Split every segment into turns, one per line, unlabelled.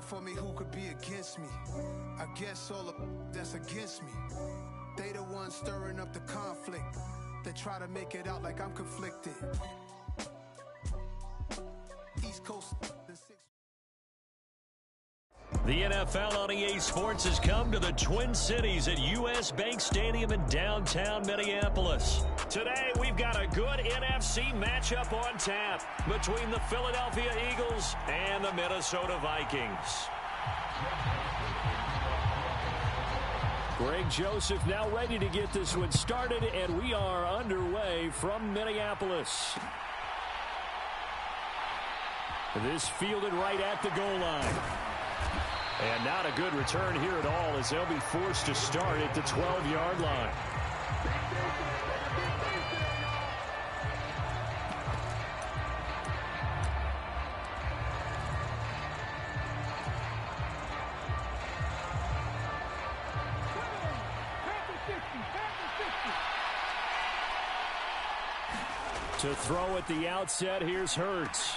for me, who could be against me? I guess all of that's against me. They the ones stirring up the conflict. They try to make it out like I'm conflicted. East Coast.
The NFL on EA Sports has come to the Twin Cities at U.S. Bank Stadium in downtown Minneapolis. Today, we've got a good NFC matchup on tap between the Philadelphia Eagles and the Minnesota Vikings. Greg Joseph now ready to get this one started, and we are underway from Minneapolis. This fielded right at the goal line. And not a good return here at all as they'll be forced to start at the 12-yard line. To throw at the outset, here's Hurts.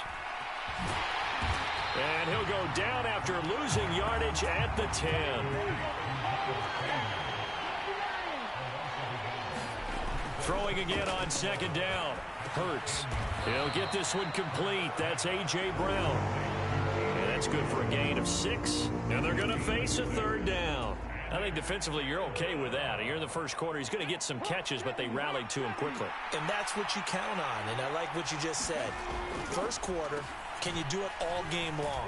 And he'll go down after losing yardage at the 10. Throwing again on second down. Hurts. He'll get this one complete. That's A.J. Brown. And that's good for a gain of 6. And they're going to face a third down. I think defensively you're okay with that. You're in the first quarter. He's going to get some catches, but they rallied to him quickly.
And that's what you count on. And I like what you just said. First quarter. Can you do it all game long?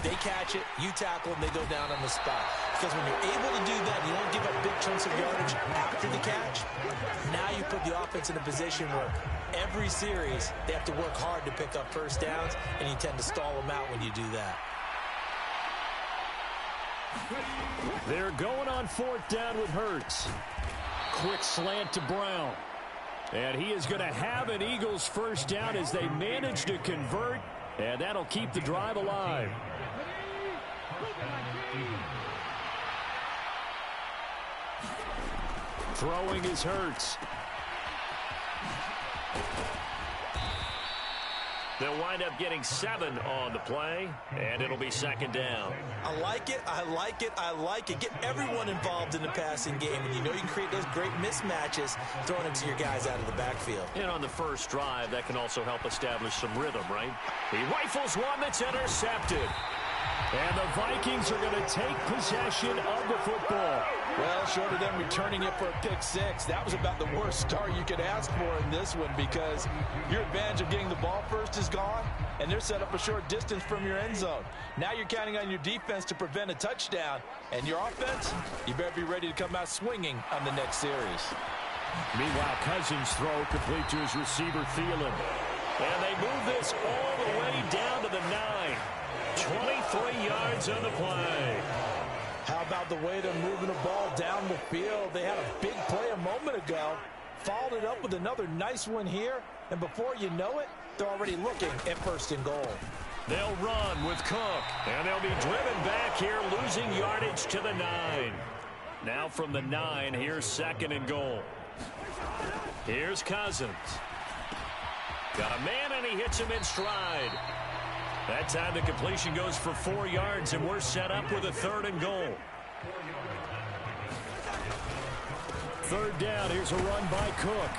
They catch it, you tackle them, they go down on the spot. Because when you're able to do that, you don't give up big chunks of yardage after the catch. Now you put the offense in a position where every series they have to work hard to pick up first downs, and you tend to stall them out when you do that.
They're going on fourth down with Hurts. Quick slant to Brown. And he is going to have an Eagles first down as they manage to convert. And that'll keep the drive alive. Throwing is Hurts. They'll wind up getting 7 on the play, and it'll be second down.
I like it, I like it, I like it. Get everyone involved in the passing game, and you know you can create those great mismatches throwing them to your guys out of the backfield.
And on the first drive, that can also help establish some rhythm, right? He rifles one that's intercepted. And the Vikings are going to take possession of the football.
Well, short of them returning it for a pick 6, that was about the worst start you could ask for in this one because your advantage of getting the ball first is gone, and they're set up a short distance from your end zone. Now you're counting on your defense to prevent a touchdown, and your offense, you better be ready to come out swinging on the next series.
Meanwhile, Cousins' throw complete to his receiver, Thielen. And they move this all the way down to the 9. 23 yards on the play.
How about the way they're moving the ball down the field? They had a big play a moment ago, followed it up with another nice one here, and before you know it, they're already looking at first and goal.
They'll run with Cook, and they'll be driven back here, losing yardage to the 9. Now from the 9, here's second and goal. Here's Cousins. Got a man, and he hits him in stride. That time the completion goes for 4 yards, and we're set up with a third and goal. Third down, here's a run by Cook.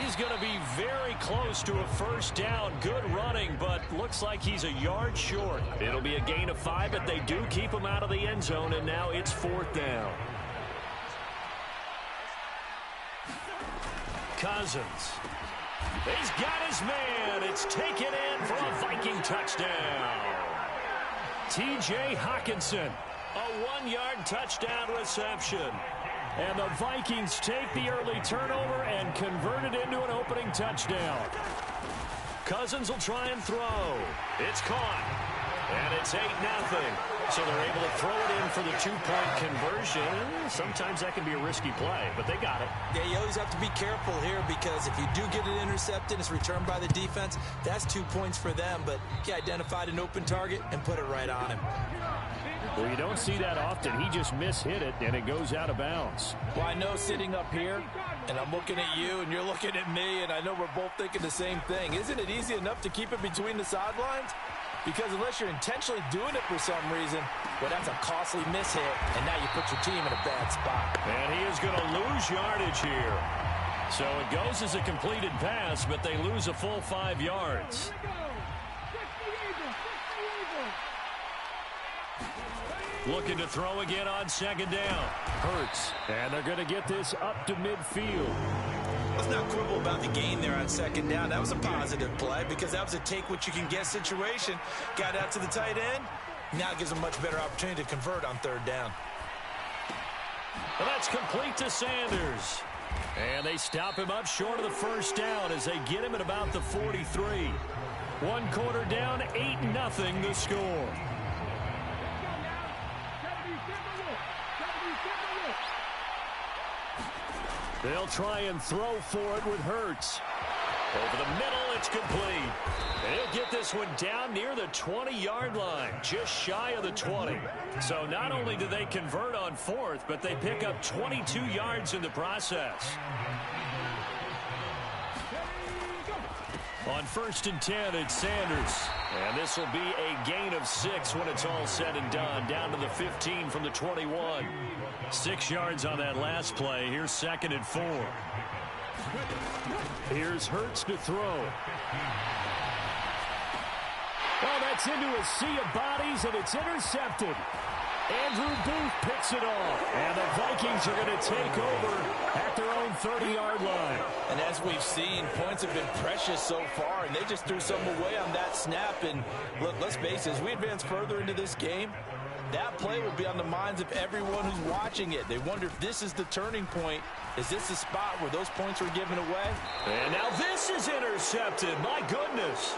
He's going to be very close to a first down. Good running, but looks like he's a yard short. It'll be a gain of 5, but they do keep him out of the end zone, and now it's fourth down. Cousins. He's got his man. It's taken in for a Viking touchdown. T.J. Hawkinson, a 1-yard touchdown reception. And the Vikings take the early turnover and convert it into an opening touchdown. Cousins will try and throw. It's caught. And it's 8-0. So they're able to throw it in for the 2-point conversion. Sometimes that can be a risky play, but they got it.
Yeah, you always have to be careful here because if you do get it intercepted, it's returned by the defense, that's 2 points for them. But he identified an open target and put it right on him.
Well, you don't see that often. He just mishit it, and it goes out of bounds.
Well, I know sitting up here, and I'm looking at you, and you're looking at me, and I know we're both thinking the same thing. Isn't it easy enough to keep it between the sidelines? Because unless you're intentionally doing it for some reason, well, that's a costly miss hit, and now you put your team in a bad spot.
And he is going to lose yardage here. So it goes as a completed pass, but they lose a full 5 yards. Looking to throw again on second down. Hurts. And they're going to get this up to midfield.
Let's not quibble about the gain there on second down. That was a positive play because that was a take-what-you-can-get situation. Got out to the tight end. Now it gives them a much better opportunity to convert on third down.
And that's complete to Sanders. And they stop him up short of the first down as they get him at about the 43. 1 quarter down, 8-0 the score. They'll try and throw for it with Hurts. Over the middle, it's complete. And he'll get this one down near the 20-yard line, just shy of the 20. So not only do they convert on fourth, but they pick up 22 yards in the process. On 1st and 10, it's Sanders. And this will be a gain of 6 when it's all said and done. Down to the 15 from the 21. 6 yards on that last play. Here's 2nd and 4. Here's Hurts to throw. Well, that's into a sea of bodies, and it's intercepted. Andrew Booth picks it off. And the Vikings are going to take over at their own 30-yard line.
And as we've seen, points have been precious so far, and they just threw some away on that snap. And look, let's face it, as we advance further into this game, that play will be on the minds of everyone who's watching it. They wonder if this is the turning point. Is this the spot where those points were given away?
And now this is intercepted. My goodness.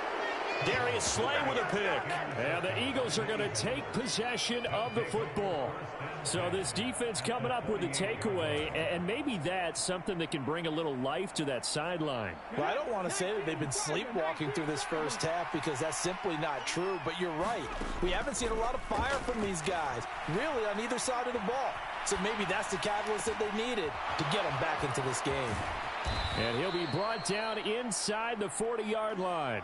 Darius Slay with a pick. And the Eagles are going to take possession of the football. So this defense coming up with a takeaway, and maybe that's something that can bring a little life to that sideline.
Well, I don't want to say that they've been sleepwalking through this first half because that's simply not true, but you're right. We haven't seen a lot of fire from these guys, really on either side of the ball. So maybe that's the catalyst that they needed to get them back into this game.
And he'll be brought down inside the 40-yard line.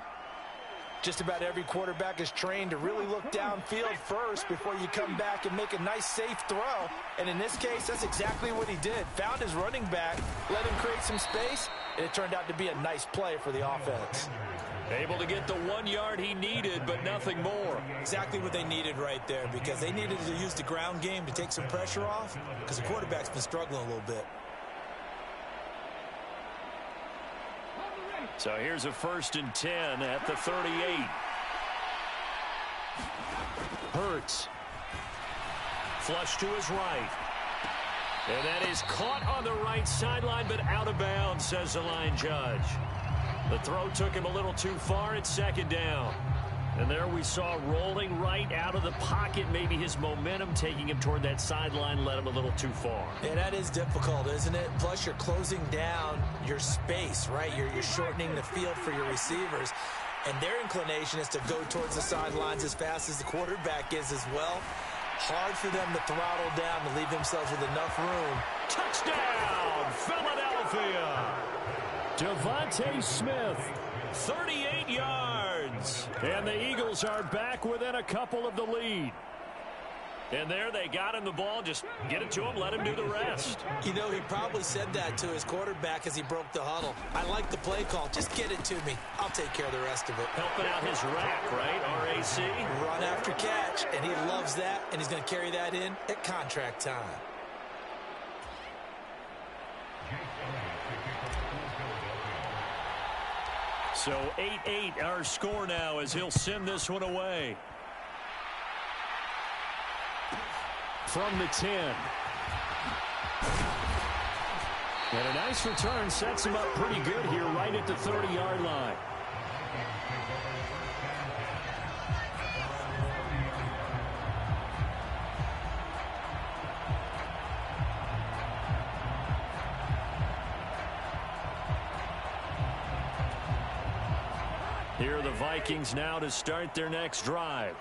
Just about every quarterback is trained to really look downfield first before you come back and make a nice, safe throw. And in this case, that's exactly what he did. Found his running back, let him create some space, and it turned out to be a nice play for the offense.
Able to get the 1 yard he needed, but nothing more.
Exactly what they needed right there, because they needed to use the ground game to take some pressure off, because the quarterback's been struggling a little bit.
So here's a 1st and 10 at the 38. Hurts. Flush to his right. And that is caught on the right sideline, but out of bounds, says the line judge. The throw took him a little too far at 2nd down. And there we saw rolling right out of the pocket. Maybe his momentum taking him toward that sideline led him a little too far.
Yeah, that is difficult, isn't it? Plus, you're closing down your space, right? You're shortening the field for your receivers. And their inclination is to go towards the sidelines as fast as the quarterback is as well. Hard for them to throttle down to leave themselves with enough room.
Touchdown, Philadelphia! Devontae Smith, 38 yards. And the Eagles are back within a couple of the lead. And there they got him the ball. Just get it to him, let him do the rest.
You know, he probably said that to his quarterback as he broke the huddle. I like the play call. Just get it to me. I'll take care of the rest of it.
Helping out his rack, right? R-A-C?
Run after catch, and he loves that, and he's going to carry that in at contract time.
So 8-8 our score now as he'll send this one away. From the 10. And a nice return sets him up pretty good here right at the 30-yard line. Here are the Vikings now to start their next drive.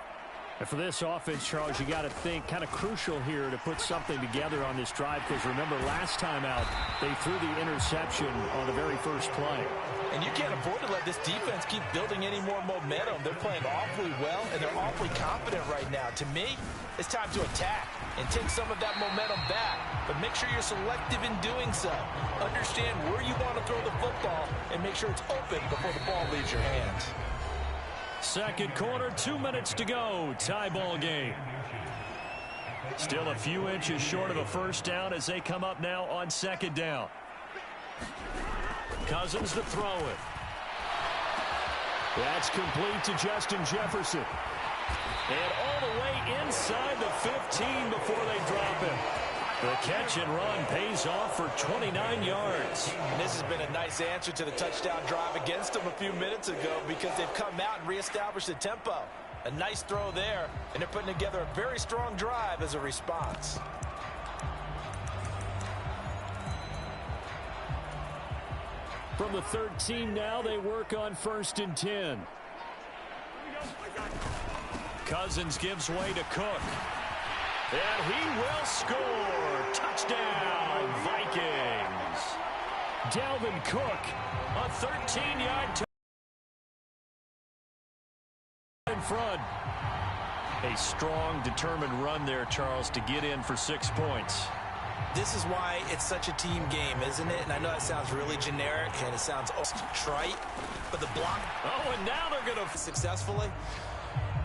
And for this offense, Charles, you got to think kind of crucial here to put something together on this drive, because remember last time out they threw the interception on the very first play.
And you can't afford to let this defense keep building any more momentum. They're playing awfully well, and they're awfully confident right now. To me, it's time to attack and take some of that momentum back. But make sure you're selective in doing so. Understand where you want to throw the football and make sure it's open before the ball leaves your hands.
Second quarter, 2 minutes to go. Tie ball game. Still a few inches short of a first down as they come up now on second down. Cousins to throw it. That's complete to Justin Jefferson. And all the way inside the 15 before they drop him. The catch and run pays off for 29 yards.
And this has been a nice answer to the touchdown drive against them a few minutes ago, because they've come out and reestablished the tempo. A nice throw there, and they're putting together a very strong drive as a response.
From the 13 now, they work on 1st and 10. Cousins gives way to Cook. And he will score. Touchdown, Vikings. Dalvin Cook, a 13-yard touchdown in front. A strong, determined run there, Charles, to get in for 6 points.
This is why it's such a team game, isn't it? And I know that sounds really generic and it sounds trite, but the block.
Oh, and now they're going to
successfully.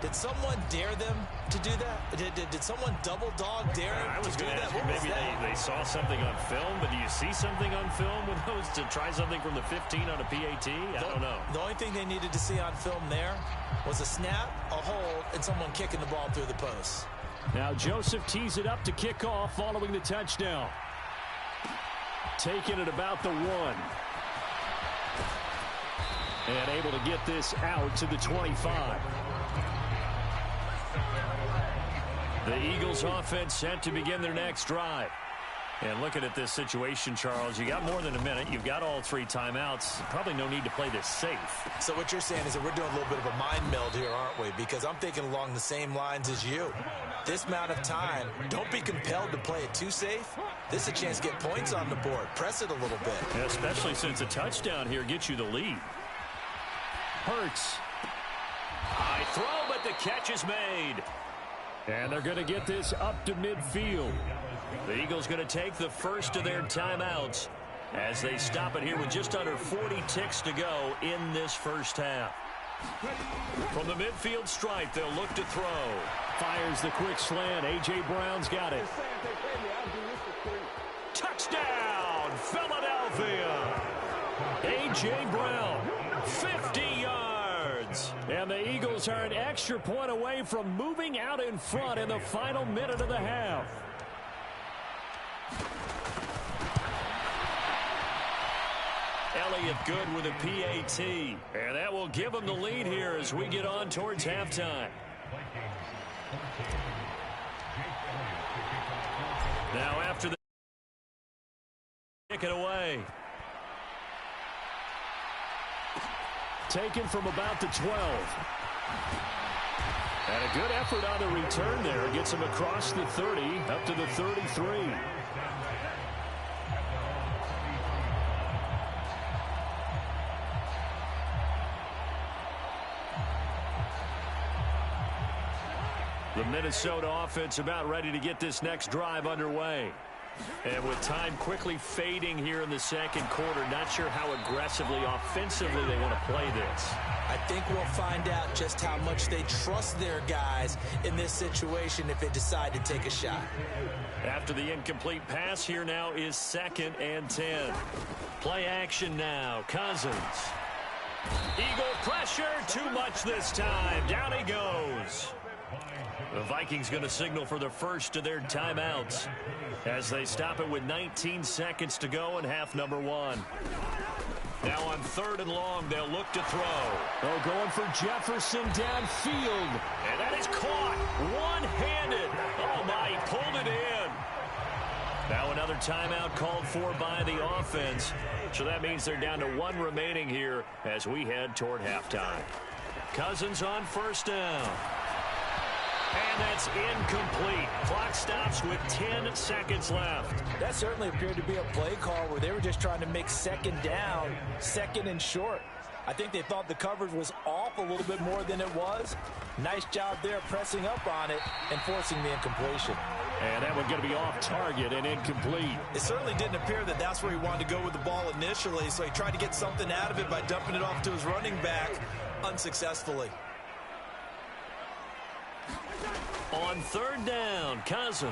Did someone dare them to do that? Did someone double dog dare them to do that?
Maybe they saw something on film, but do you see something on film with those to try something from the 15 on a PAT? I don't know.
The only thing they needed to see on film there was a snap, a hold, and someone kicking the ball through the post.
Now Joseph tees it up to kick off following the touchdown. Taking it about the 1. And able to get this out to the 25. The Eagles offense set to begin their next drive. And looking at this situation, Charles, you got more than a minute. You've got all 3 timeouts. Probably no need to play this safe.
So what you're saying is that we're doing a little bit of a mind meld here, aren't we? Because I'm thinking along the same lines as you. This amount of time, don't be compelled to play it too safe. This is a chance to get points on the board. Press it a little bit.
Yeah, especially since a touchdown here gets you the lead. Hurts. High throw, but the catch is made. And they're going to get this up to midfield. The Eagles going to take the first of their timeouts as they stop it here with just under 40 ticks to go in this first half. From the midfield stripe, they'll look to throw. Fires the quick slant. A.J. Brown's got it. Touchdown, Philadelphia. A.J. Brown, 50 yards. And the Eagles are an extra point away from moving out in front in the final minute of the half. Elliott good with a PAT. And that will give them the lead here as we get on towards halftime. Now after the kick it away. Taken from about the 12. And a good effort on the return there. Gets him across the 30 up to the 33. The Minnesota offense about ready to get this next drive underway. And with time quickly fading here in the second quarter, not sure how aggressively, offensively they want to play this.
I think we'll find out just how much they trust their guys in this situation if they decide to take a shot.
After the incomplete pass, here now is 2nd and 10. Play action now. Cousins. Eagle pressure. Too much this time. Down he goes. The Vikings going to signal for the first of their timeouts as they stop it with 19 seconds to go in half number 1. Now on 3rd and long, they'll look to throw. Oh, going for Jefferson downfield. And that is caught one-handed. Oh, my, he pulled it in. Now another timeout called for by the offense. So that means they're down to 1 remaining here as we head toward halftime. Cousins on 1st down. And that's incomplete. Clock stops with 10 seconds left.
That certainly appeared to be a play call where they were just trying to make second down, second and short. I think they thought the coverage was off a little bit more than it was. Nice job there pressing up on it and forcing the incompletion.
And that one going to be off target and incomplete.
It certainly didn't appear that that's where he wanted to go with the ball initially, so he tried to get something out of it by dumping it off to his running back unsuccessfully.
On third down, Cousins.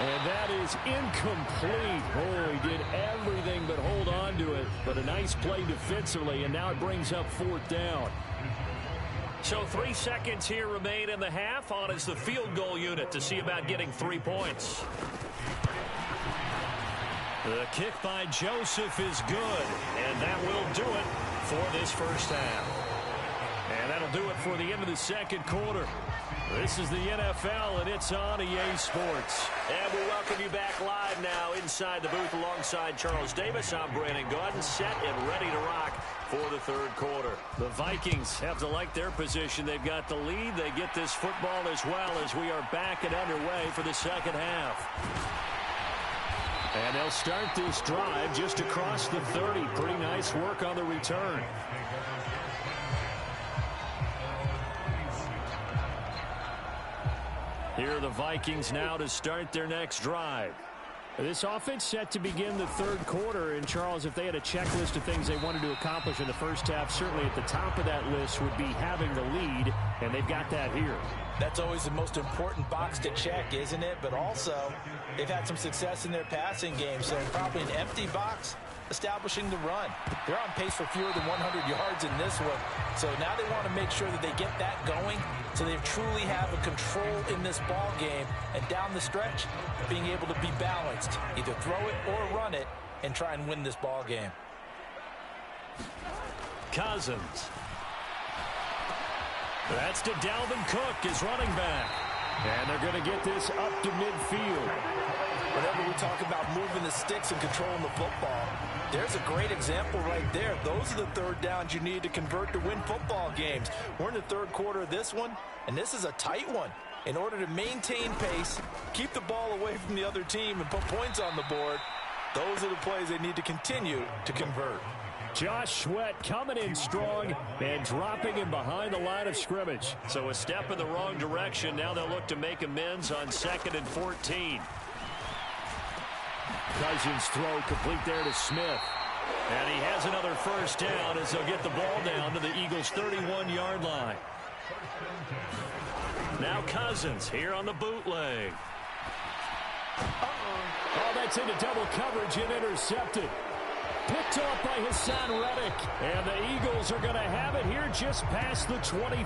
And that is incomplete. Oh, he did everything but hold on to it. But a nice play defensively, and now it brings up fourth down.
So 3 seconds here remain in the half. On is the field goal unit to see about getting 3 points. The kick by Joseph is good, and that will do it for this first half. And that'll do it for the end of the second quarter. This is the NFL, and it's on EA Sports. And we welcome you back live now inside the booth alongside Charles Davis. I'm Brandon Gaudin, set and ready to rock for the third quarter.
The Vikings have to like their position. They've got the lead. They get this football as well as we are back and underway for the second half. And they'll start this drive just across the 30. Pretty nice work on the return. Here are the Vikings now to start their next drive. This offense set to begin the third quarter. And, Charles, if they had a checklist of things they wanted to accomplish in the first half, certainly at the top of that list would be having the lead, and they've got that here.
That's always the most important box to check, isn't it? But also, they've had some success in their passing game, so probably an empty box establishing the run. They're on pace for fewer than 100 yards in this one, so now they want to make sure that they get that going so they truly have a control in this ball game, and down the stretch, being able to be balanced, either throw it or run it, and try and win this ball game.
Cousins.
That's to Dalvin Cook, his running back. And they're going to get this up to midfield.
Whenever we talk about moving the sticks and controlling the football, there's a great example right there. Those are the third downs you need to convert to win football games. We're in the third quarter of this one, and this is a tight one. In order to maintain pace, keep the ball away from the other team, and put points on the board, those are the plays they need to continue to convert.
Josh Sweat coming in strong and dropping him behind the line of scrimmage.
So a step in the wrong direction. Now they'll look to make amends on 2nd and 14.
Cousins throw complete there to Smith.
And he has another first down as they'll get the ball down to the Eagles' 31-yard line. Now Cousins here on the bootleg.
Oh, that's into double coverage and intercepted. Picked off by Hassan Reddick. And the Eagles are going to have it here just past the 20.